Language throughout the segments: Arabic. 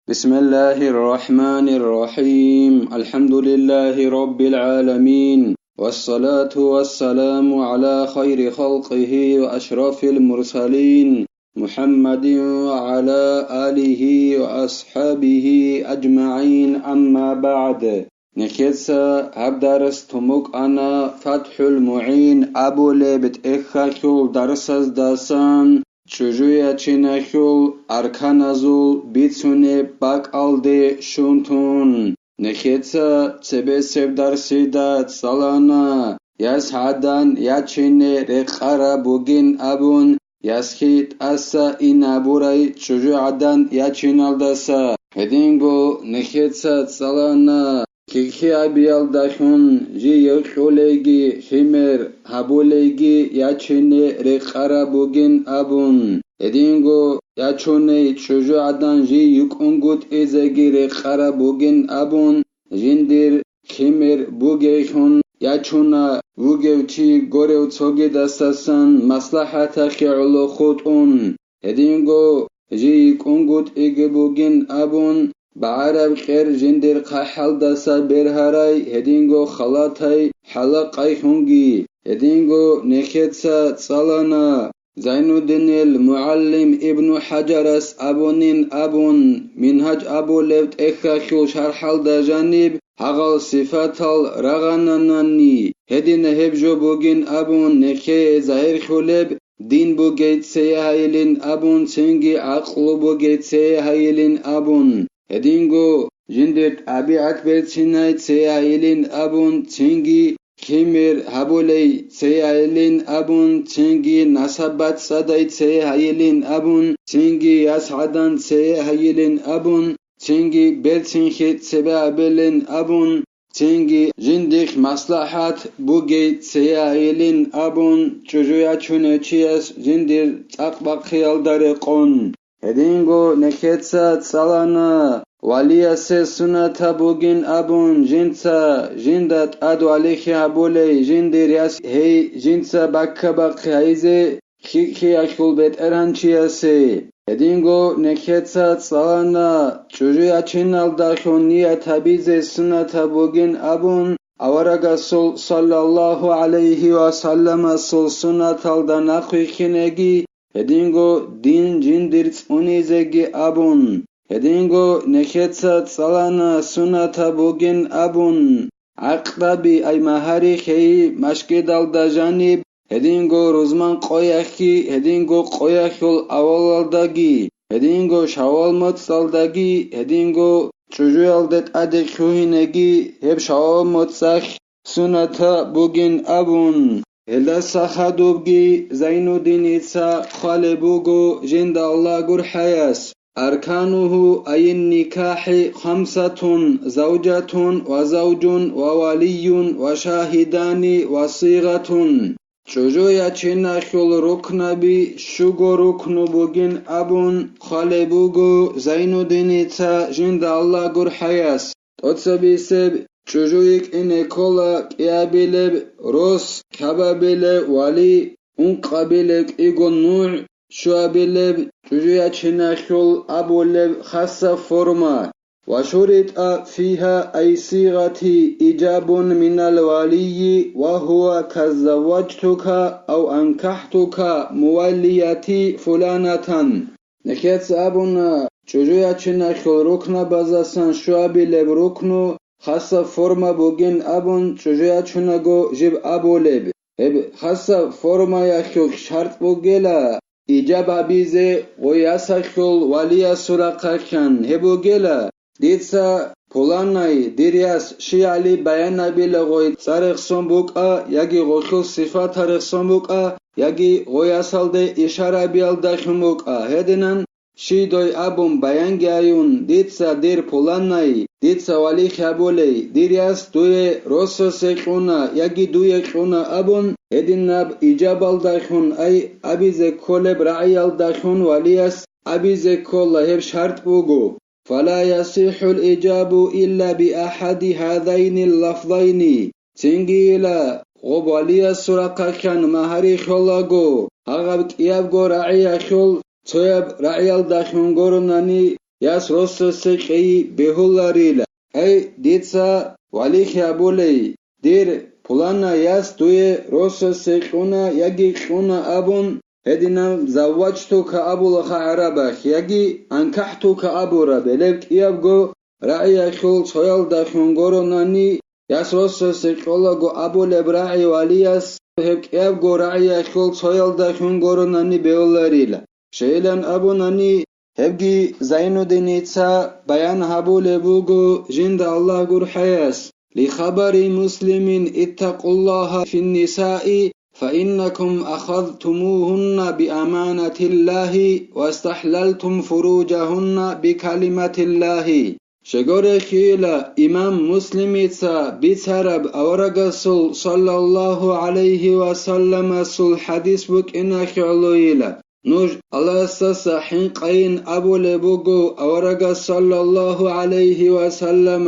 بسم الله الرحمن الرحيم الحمد لله رب العالمين والصلاة والسلام على خير خلقه وأشرف المرسلين محمد وعلى آله وأصحابه أجمعين أما بعد نخيسا هبدرس تموك أنا فتح المعين أبو لبت إخاكول درسز داسان چجویا چینخول ارکانازول بیتونه باک آلده شونتون نخیتsa چبه سب درسیدات سالانا یاس حدان یا چینه رقارا بوگین ابون یاسخیت اسا این ابورای چجو عدان یا چینالداسا هدینگو نخیتsa سالانا کیکی ابیال داشون جی یخولگی خیمر هبولگی یا چینه رقارا بوگین ابون هدینگو یا چونه چجو عدان جی یکونگوت ایزگی رقارا بوگین ابون جندیر خیمر بوگیشون یا چونا بوگیوچی گوریو چوگی دستاسن مصلحت خیعلو خودون هدینگو جی یکونگوت ایگی بوگین ابون بعرب خير جندر قحل دسا برهراي هدينغو خلاتاي حلقاي هونغي هدينغو نخيتسا صالانا زين الدين المعلم ابن حجرس أبونين أبون منهج أبو لفت إخاخو شرحل دا جانب هغل صفاتال رغاناناني هدين هبجو بوغين أبون نخي زهير خولب دين بوغيت سيهايلين أبون سنگي عقل بوغيت سيهايلين أبون هدینگو جندت ابیعت برچینای سیایلین ابون چنگی خیمر هبولی سیایلین ابون چنگی نسبت صدای سیایلین ابون چنگی اسعدان سیایلین ابون چنگی برچینخیت سبابلین ابون چنگی جندخ مصلحت بوگی سیایلین ابون چجویا چونه چیاس جندر تقبق خیال داره قون هدینگو نکتسا سالانا والیا سه سنتا بوگین ابون جنسا جندت ادو علیخی هبولی جندی ریاس هی جنسا بکا بقی هیزه خیخی اکول بیت ارانچیاسه هدینگو نکتسا سالانا چجویا چینال داخون نیا تبیزه سنتا بوگین ابون اوارگا صلی الله علیه و سلم سنتال دا نخوی خینگی هدینگو دین جندرت اونیزگی ابون هدینگو نخیتسا سالانا سنتا بوگین ابون عقدبی ای مهاری خیی مشکی دال دا جانب هدینگو روزمان قویخی هدینگو قویخول اولالدگی هدینگو شوال متصالدگی هدینگو چجویالدت ادک خوهینگی هب شوال متصخ سنتا بوگین ابون هلا سخدوبگی زين الدين إتسا خالبوغو جند الله قرحياس أركانه أي النكاح 5 زوجة وزوج وولي وشاهدان وصيغة چجویا چینا خول رکن بی شگو رکن بوگین ابون خالبوغو زين الدين إتسا جند الله قرحياس تتصبي سب چجویک اینه کولا قیابیلب روس کبابیلب ولی اون قابیلب ایگو نوع شوابیلب چجویا چنخول ابولب خاصة فرما وشرط فيها أي صيغة إيجاب من الولي وهو كزوجتك أو أنكحتك موليتي فلانة نكيت أبونا چجویا چنخول ركن بازاسان شوابیلب ركنو خاصة فرما بوگين ابون چجویا چونگو جب ابولب هب خاصة فرما يخيل شرط بوگيلا إجاب عبيزة وياسخيل وليا سراقاكان هبوگيلا ديتسا پولاناي ديرياس شيالي بيانا بيلغوي تاريخسون بوكا ياگي غوخيل صفات تاريخسون بوكا ياگي غوياسالده إشارة بيالداخن بوكا هدنان شیدوی ابون بیانگی ایون دیتسا دیر پولانای دیتسا ولی خیابولی دیریاس دوی روسو سیخونا یگی دوی خونا ابون هدین نب ایجابال داخون ای ابیز کولب رعیال داخون ولیاس ابیز کول هب شرط بوگو فلا يصح الإجاب إلا بأحد هذين اللفظين تنجيلا غباليا سرقا كان مهاري خلاغو هغب كياب غو رعيا خل تويب رعيال داخون غورناني yas rosse qi behularila ay ditsa walikh abulei dir pulana yas tuye rosse quna yagi quna abun hedinam zawajtuka abul kharabakh yagi ankahtuka abura belek iabgo ra'iya khul soyal da khungoronani yas rosse qolago abul ebra'i waliyas heb iabgo ra'iya khul soyal da khungoronani behularila sheilan abunani hebgi Zainuddin itsa bayan habule bugu jinda Allah gur hayas li khabari muslimin ittaqullaha fin nisa'i فإنكم أخذتموهن بأمانة الله واستحللتم فروجهن بكلمة الله شغور خيلا إمام مسلم بيتسرب أورغسل صلى الله عليه وسلم سل حديث بك إنا خلويلا نور الله سسحين قين أبو لبوغو أورغ صلى الله عليه وسلم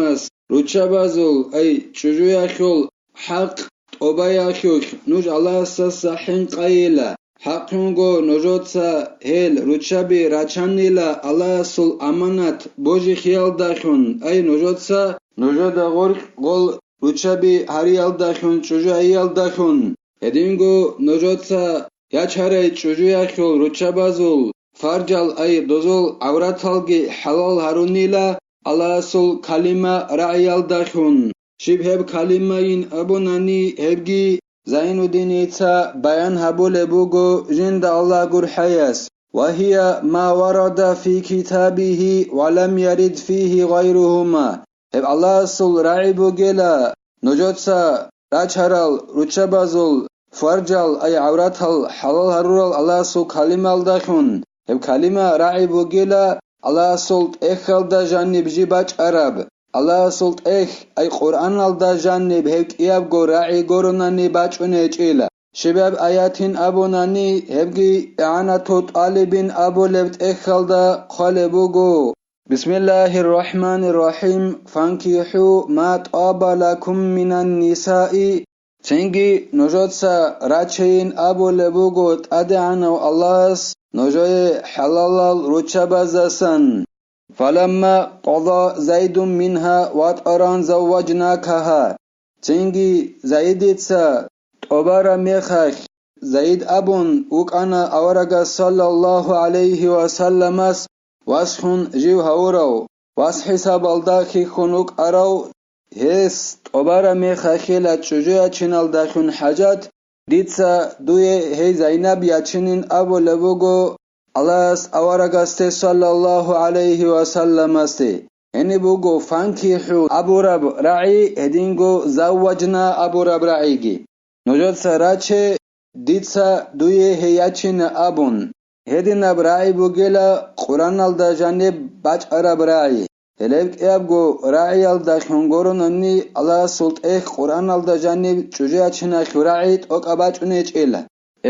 رچبازل أي چجويا خل حق أبايا خل نور الله سسحين قيلا حقنغو نجوتسا هل رچبي رچانيلا الله سل أمانت بوجي خيال داخن أي نجوتسا نجودا غرق غل رچبي هريال داخن چجو أيال داخن هدينغو نجوتسا Yaçare çocuğa kol ruçabazul farcal ay dozul avratalgi halal harunila alasul kalima ra'yal dakhun shibheb kalimayin abunani hebgi Zainuddin itsa bayan habule bugo jinda Allah gur hayas وهي ما ورد في كتابه ولم يرد فيه غيرهما هب الله سل رعيبو gela nojotsa racharal ruçabazul farjal ay avratal halal harural Allah su kalimal dakhun heb kalima ra'i bugila Allah sult ekhal da jannib jibac arab Allah sult ay Qur'an al da jannib heb iyab go ra'i goronani bacune chila shibab ayatin abunani hebgi i'anatu talibin abulebt ekhal da khalebugo bismillahir rahmanir rahim fankihu ma taba lakum minan nisa'i Цинги ножоца рачейн абуле бугут адеанау Аллахс ножое халалал ручабазасан. فلما قضى زيد منها وطران زوجناكها. Цинги زيدتسا طبارا ميخاك زيد أبن وكأنا أورغا صلى الله عليه وسلم واسخن جيو هورو واسحساب الداخي خنوك أرو هست طبارا ميخاخيلا چجويا چنال داخن حاجات ديتسا دوية هي زينب يچنين أبو لبوغو Allahs avaragaste sallallahu aleyhi ve sellem asti. Eni bugo fankihu aburab ra'i edingo zawwajna aburab ra'igi. Nojot sarache ditsa duye heyachine abun. Hedinab ra'i bugela Quran alda janib bac arab ra'i. Helevk ebgo ra'i alda khongoronani Allah sult Quran alda janib chujachina khura'it ok abac unechela.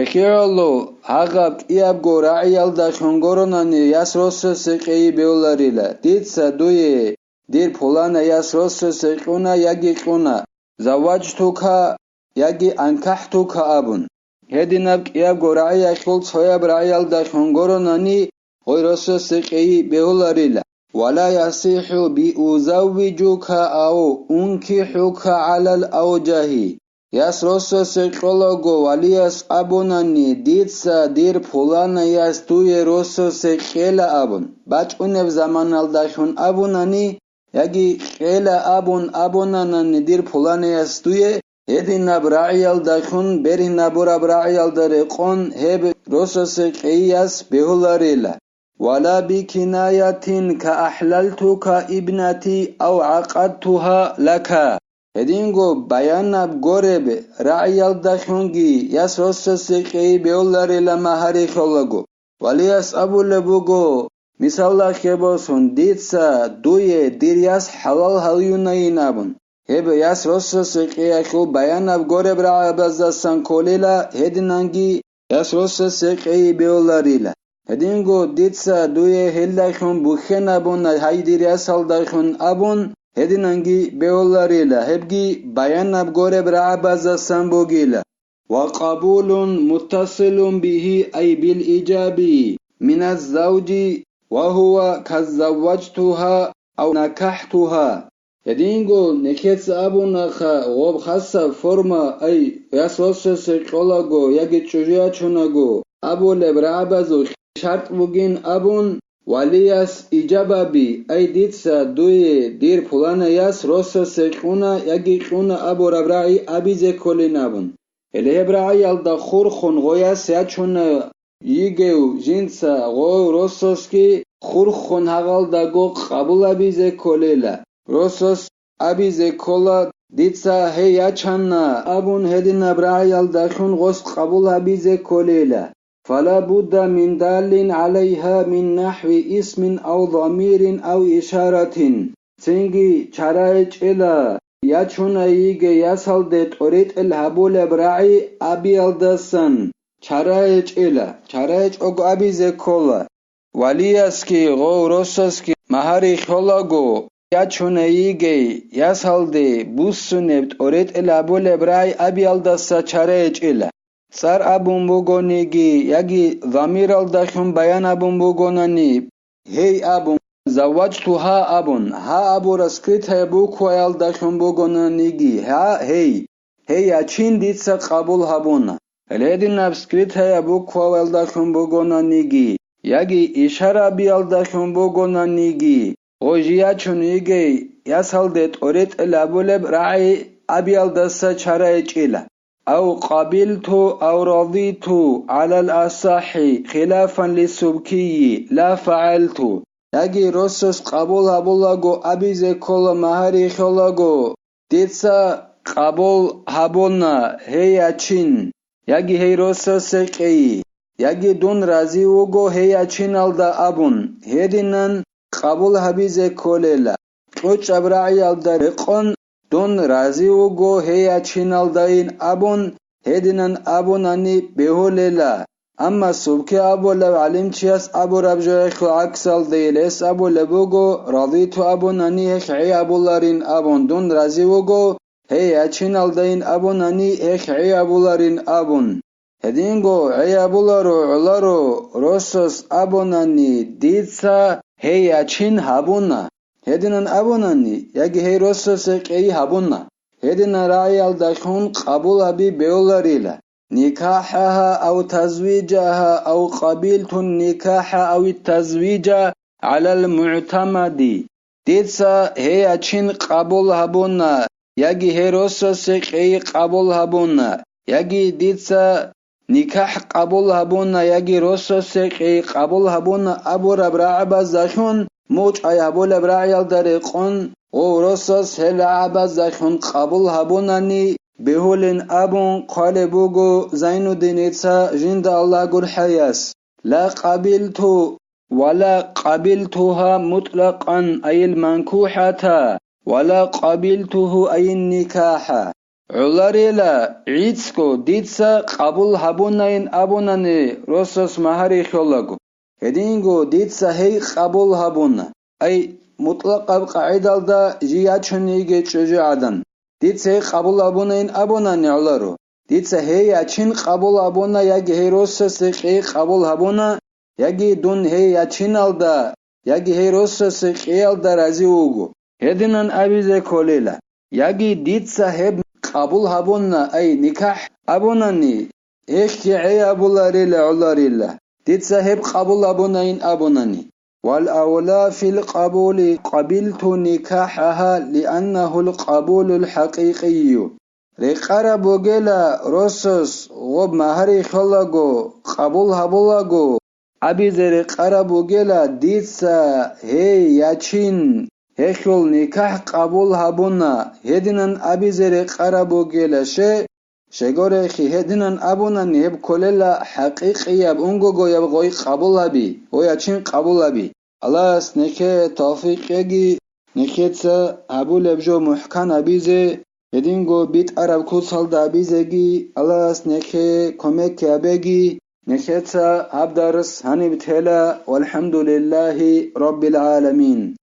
Ekiolo hagab iabgo ra'iyal da khongoronani yasrosse seqi beolarila ditsa duye dir polana yasrosse sequna yagi quna zawajtuka yagi ankahtuka abun hedinab iabgo ra'iya khul soyab ra'iyal da khongoronani hoyrosse seqi beolarila wala yasihu bi uzawijuka aw unkihuka alal awjahi Yas rosso seqologo valias abonani ditsa dir pulana yas tuye rosso seqela abon. Bac unev zamanal dakhun abonani yagi qela abon abonanani dir pulana yas tuye edinab ra'iyal dakhun berinabura ra'iyal dare qon heb rosso seqiyas behularila. Wala bi kinayatin ka ahlaltuka ibnati aw aqadtuha laka. Hedingo bayanab gorebe ra'yal dakhungi yas rosso seqi beolarila mahari kholago walias abulebugo misalla khebosun ditsa duye diryas halal halyunayinabun heb yas rosso seqi akhu bayanab gorebe ra'abazasan kolila hedinangi yas rosso seqi beolarila hedingo ditsa duye hellakhun bukhenabun haydiryas haldakhun abun hedinangi beolarila hebgi bayanab gore bra'abaza sambogila wa qabulun muttasilun bihi ay bil ijabi min az-zawji وهو كزوجتها أو نكحتها هدينغو نكيتس أبو نخا غوب خاصة فورما أي ياسوسس قولاغو يجي تشوجيا چوناغو أبو لبرابازو شرط بوغين أبون ولياس إجابابي أي ديتسا دوي دير فلانا ياس روسس قونا يجي قونا أبو ربراعي أبي زي كولين أبون الهبراعي يالدا خورخون غوياس ياچونا يجيو جنسا غو روسوسكي خورخون هغالدا غو قبول أبي زي كوليلا روسوس أبي زي كولا ديتسا هي ياچانا أبون هدنا براعي يالدا خون غوس قبول أبي زي كوليلا فلا بد من دال عليها من نحو اسم أو ضمير أو إشارة سنجي چرايچ إلا ياچونا يجي ياسال ديت أوريت الهبول براعي أبي الدسن چرايچ إلا چرايچ أوغ أبي زي كولا ولياسكي غو روسسكي مهاري خلاغو ياچونا يجي ياسال دي بوسنبت أوريت الهبول براعي أبي الدسا چرايچ إلا سر ابون بوگونیگی یکی ضمیر الدخون بیان ابون بوگونانی هی ابون زوجتها ابون ها ابو رسکریت هبو کوی الدخون بوگونانیگی ها هی اچین دیتسا قبول هبونا الهدی نبسکریت هبو کوی الدخون بوگونانیگی یکی اشاره بی الدخون بوگونانیگی اوجیا چونیگی یاسال دیت اوريت الابولب راعي ابي الدسا چرا چیلا أو قبلت أو رضيت على الأصح خلافا للسبكي لا فعلت يجي روسس قبول هبولاغو أبي زي كل مهاري خلاغو ديتسا قبول هبولنا هي أچين يجي هي روسس قي يجي دون رازي وغو هي أچين الدا أبون هدينن قبول هبي زي كوليلا قوچ أبرعي الدا رقون دون رازي وغو هي أچين الداين أبون هدينن أبوناني بهوليلا أما سبكي أبو لو علمتياس أبو ربجوخ عكسال ديلس أبو لبوغو رضيتو أبوناني هخعي أبو لارين أبون دون رازي وغو هي أچين الداين أبوناني هخعي أبو لارين أبون هدينغو عي أبو لارو علارو روسوس أبوناني ديتسا هي أچين هبونا هدينن أبوناني يجي هي روسوس قي هبونا هدنا راعي الدخون قبول أبي بيولاريلا نكاحها أو تزويجها أو قبيلت النكاح أو التزويج على المعتمد ديتسا هي أچين قبول هبونا يجي هي روسوس قي قبول هبونا يجي ديتسا نكاح قبول هبونا يجي روسوس قي قبول هبونا أبو ربراع بزخون موج أي أبو ربراع الدريقون او روسوس هلا عبازخون قبول هبوناني بهولن أبون قال بوغو زين الدين جند الله قل حياس لا قبلت ولا قبلتها مطلقا أي المنكوحة ولا قبلته أي النكاح علاريلا عيدسكو ديتسا قبول هبونين أبوناني روسوس مهاري خلاغو هدينغو ديتسا هي قبول هبونا أي مطلق قاعدة دا جياتشونيجي چوجعدن ديتسا قبول أبونين أبوناني علارو ديتسا هي أچين قبول أبونا يجي هي روسس قي قبول هبونا يجي دون هي أچين الدا يجي هي روسس قي الدا رازي وغو هدنن أبيزي كوليلا يجي ديتسا هب قبول هبونا أي نكاح أبوناني إخي عي أبولاريلا علاريلا ديتسا هب قبول أبونين أبوناني والأولى في القبول قبلت نكاحها لأنه القبول الحقيقي رقار بوغيلا روسوس غب مهاري خلاغو قبول هبولاغو أبيز رقار بوغيلا ديتسا هي ياچين هخول نكاح قبول هبونا هدنن أبيز رقار بوغيلا شغورخي هدنن أبونا نهب كوللا حقيقي يب أنغوغو يب غوي قبول هبي وياچين قبول هبي الله نكه توفيق يجي نكيتسا أبو لبجو محكان أبيزي هدينغو بيت عرب كوصل دا أبيزيجي الله نكه كوميك يبيجي نكيتسا عبدالرس هاني بتهلا والحمد لله رب العالمين